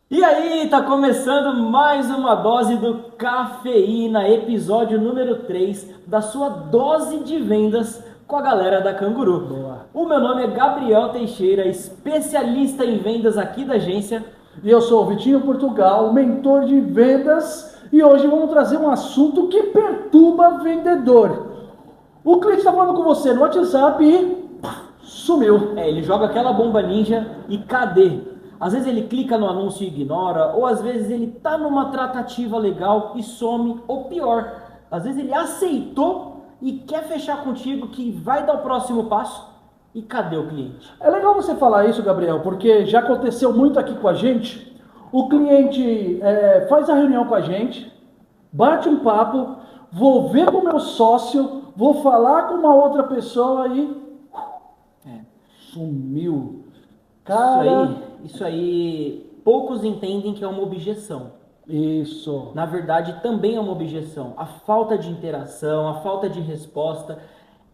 E aí, tá começando mais uma dose do Cafeína, episódio número 3 da sua dose de vendas com a galera da Canguru. Boa. O meu nome é Gabriel Teixeira, especialista em vendas aqui da agência. E eu sou o Vitinho Portugal, mentor de vendas, e hoje vamos trazer um assunto que perturba vendedor. O cliente está falando com você no WhatsApp e sumiu. Ele joga aquela bomba ninja e cadê? Às vezes ele clica no anúncio e ignora, ou às vezes ele tá numa tratativa legal e some, ou pior, às vezes ele aceitou e quer fechar contigo que vai dar o próximo passo e cadê o cliente? É legal você falar isso, Gabriel, porque já aconteceu muito aqui com a gente. O cliente faz a reunião com a gente, bate um papo, vou ver com o meu sócio, vou falar com uma outra pessoa e É. sumiu. Isso Cara, isso aí, poucos entendem que é uma objeção. isso. Na verdade, também é uma objeção. A falta de interação, a falta de resposta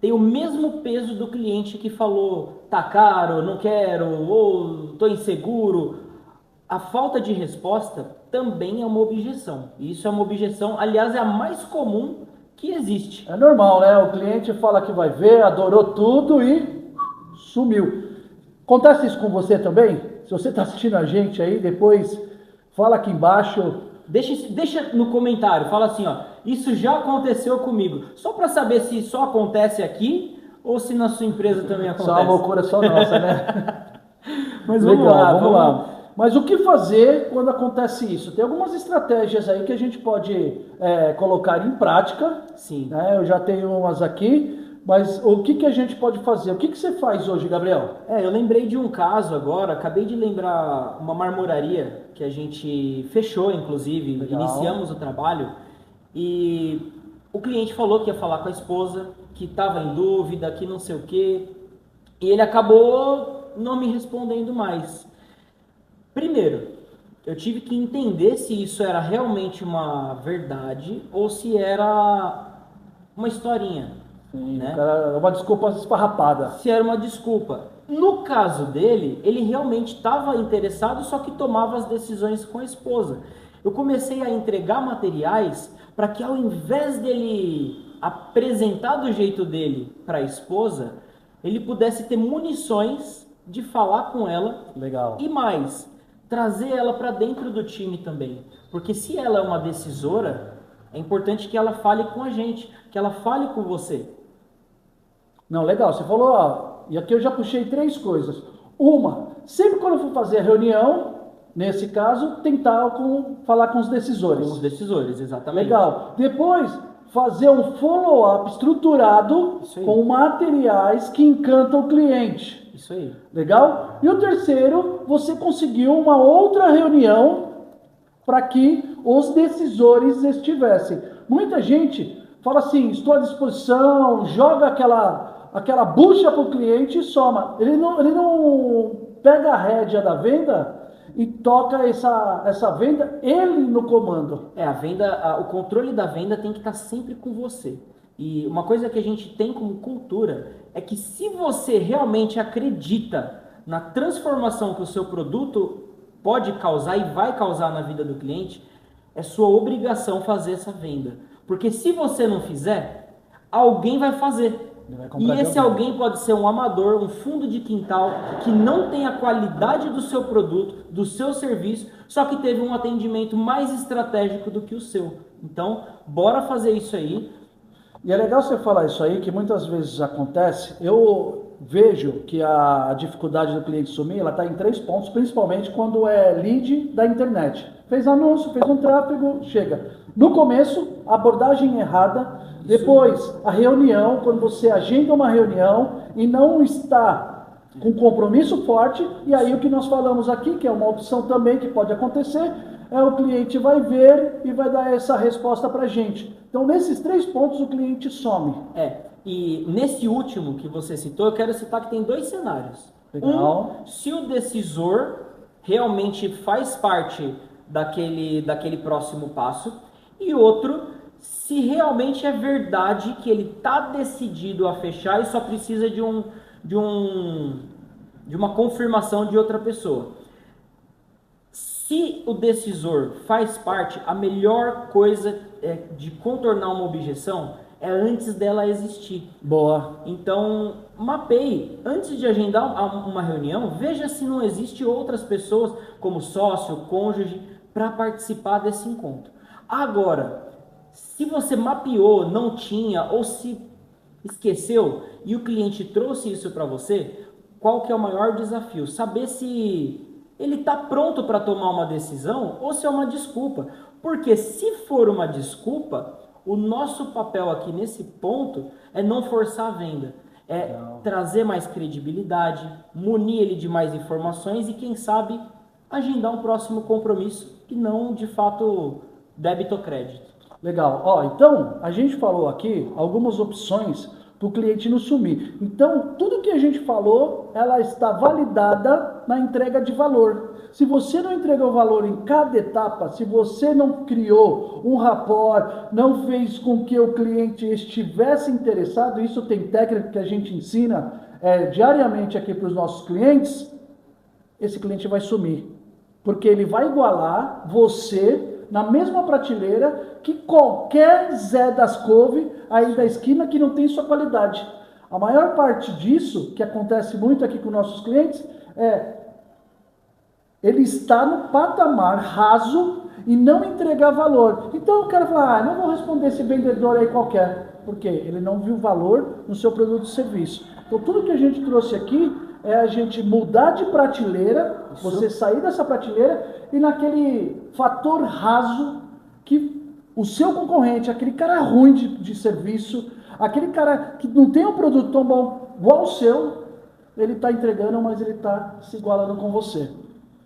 tem o mesmo peso do cliente que falou tá caro, não quero, ou tô inseguro. A falta de resposta também é uma objeção. E isso é uma objeção, aliás, é a mais comum que existe. É normal, né? O cliente fala que vai ver, adorou tudo e sumiu. Acontece isso com você também? Se você está assistindo a gente aí, depois fala aqui embaixo. Deixa no comentário, fala assim, ó, isso já aconteceu comigo. Só para saber se só acontece aqui ou se na sua empresa também Isso é uma acontece. loucura só nossa, né? Mas vamos Legal, lá, vamos lá. Mas o que fazer quando acontece isso? Tem algumas estratégias aí que a gente pode colocar em prática, Sim. né? Eu já tenho umas aqui, mas o que a gente pode fazer? O que você faz hoje, Gabriel? Eu lembrei de um caso agora, acabei de lembrar uma marmoraria que a gente fechou, inclusive, Legal. iniciamos o trabalho e o cliente falou que ia falar com a esposa, que estava em dúvida, que não sei o quê, e ele acabou não me respondendo mais. Primeiro, eu tive que entender se isso era realmente uma verdade ou se era uma historinha, Sim, né? cara, uma desculpa esfarrapada. Se era uma desculpa. No caso dele, ele realmente estava interessado, só que tomava as decisões com a esposa. Eu comecei a entregar materiais para que ao invés dele apresentar do jeito dele para a esposa, ele pudesse ter munições de falar com ela Legal. e mais, trazer ela para dentro do time também. Porque se ela é uma decisora, é importante que ela fale com a gente, que ela fale com você. Não, legal. Você falou, ó, e aqui eu já puxei três coisas. Uma, sempre quando eu for fazer a reunião, nesse caso, tentar falar com os decisores. Com os decisores, exatamente. Legal. Depois, fazer um follow-up estruturado Isso aí. com materiais que encantam o cliente. Isso aí. Legal? E o terceiro, você conseguiu uma outra reunião para que os decisores estivessem. Muita gente fala assim, estou à disposição, joga aquela bucha para o cliente e soma. Ele não pega a rédea da venda e toca essa venda ele no comando. A venda, o controle da venda tem que estar sempre com você. E uma coisa que a gente tem como cultura é que se você realmente acredita na transformação que o seu produto pode causar e vai causar na vida do cliente, é sua obrigação fazer essa venda. Porque se você não fizer, alguém vai fazer. Ele vai E comprar de esse alguém. alguém pode ser um amador, um fundo de quintal, que não tem a qualidade do seu produto, do seu serviço, só que teve um atendimento mais estratégico do que o seu. Então, bora fazer isso aí. E é legal você falar isso aí, que muitas vezes acontece. Eu vejo que a dificuldade do cliente sumir, ela está em três pontos, principalmente quando é lead da internet. Fez anúncio, fez um tráfego, chega. No começo, abordagem errada. Depois, a reunião, quando você agenda uma reunião e não está com compromisso forte, e aí o que nós falamos aqui, que é uma opção também que pode acontecer, é o cliente vai ver e vai dar essa resposta para a gente. Então, nesses três pontos, o cliente some. E nesse último que você citou, eu quero citar que tem dois cenários. Legal. Se o decisor realmente faz parte daquele próximo passo, e outro, se realmente é verdade que ele está decidido a fechar e só precisa de uma confirmação de outra pessoa. Se Se o decisor faz parte, a melhor coisa de contornar uma objeção é antes dela existir. Boa. Então, mapeie. Antes de agendar uma reunião, veja se não existe outras pessoas, como sócio, cônjuge, para participar desse encontro. Agora, se você mapeou, não tinha, ou se esqueceu, e o cliente trouxe isso para você, qual que é o maior desafio? Saber se ele está pronto para tomar uma decisão ou se é uma desculpa. Porque se for uma desculpa, o nosso papel aqui nesse ponto é não forçar a venda. É trazer mais credibilidade, munir ele de mais informações e, quem sabe, agendar um próximo compromisso e não, de fato, débito ou crédito. Legal. Ó, então, a gente falou aqui algumas opções para o cliente não sumir. Então, tudo que a gente falou, ela está validada na entrega de valor. Se você não entregou valor em cada etapa, se você não criou um rapport, não fez com que o cliente estivesse interessado, isso tem técnica que a gente ensina diariamente aqui para os nossos clientes, esse cliente vai sumir. Porque ele vai igualar você na mesma prateleira que qualquer Zé das Couve aí da esquina que não tem sua qualidade. A maior parte disso, que acontece muito aqui com nossos clientes, ele está no patamar raso e não entregar valor. Então o cara fala, não vou responder esse vendedor aí qualquer. Por quê? Ele não viu valor no seu produto e serviço. Então tudo que a gente trouxe aqui é a gente mudar de prateleira, você sair dessa prateleira e naquele fator raso que o seu concorrente, aquele cara ruim de serviço, aquele cara que não tem um produto tão bom igual o seu, ele está entregando, mas ele está se igualando com você.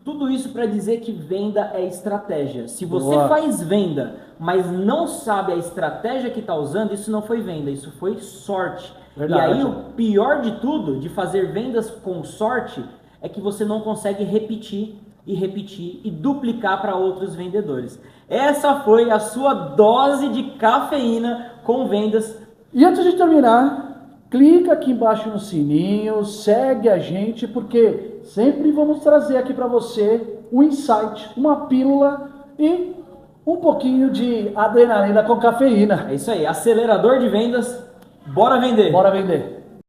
Tudo isso para dizer que venda é estratégia. Se você faz venda, mas não sabe a estratégia que está usando, isso não foi venda, isso foi sorte. Verdade. E aí o pior de tudo, de fazer vendas com sorte, é que você não consegue repetir e duplicar para outros vendedores. Essa foi a sua dose de cafeína com vendas. E antes de terminar, clica aqui embaixo no sininho, segue a gente, porque sempre vamos trazer aqui para você um insight, uma pílula e um pouquinho de adrenalina com cafeína. É isso aí, acelerador de vendas. Bora vender! Bora vender!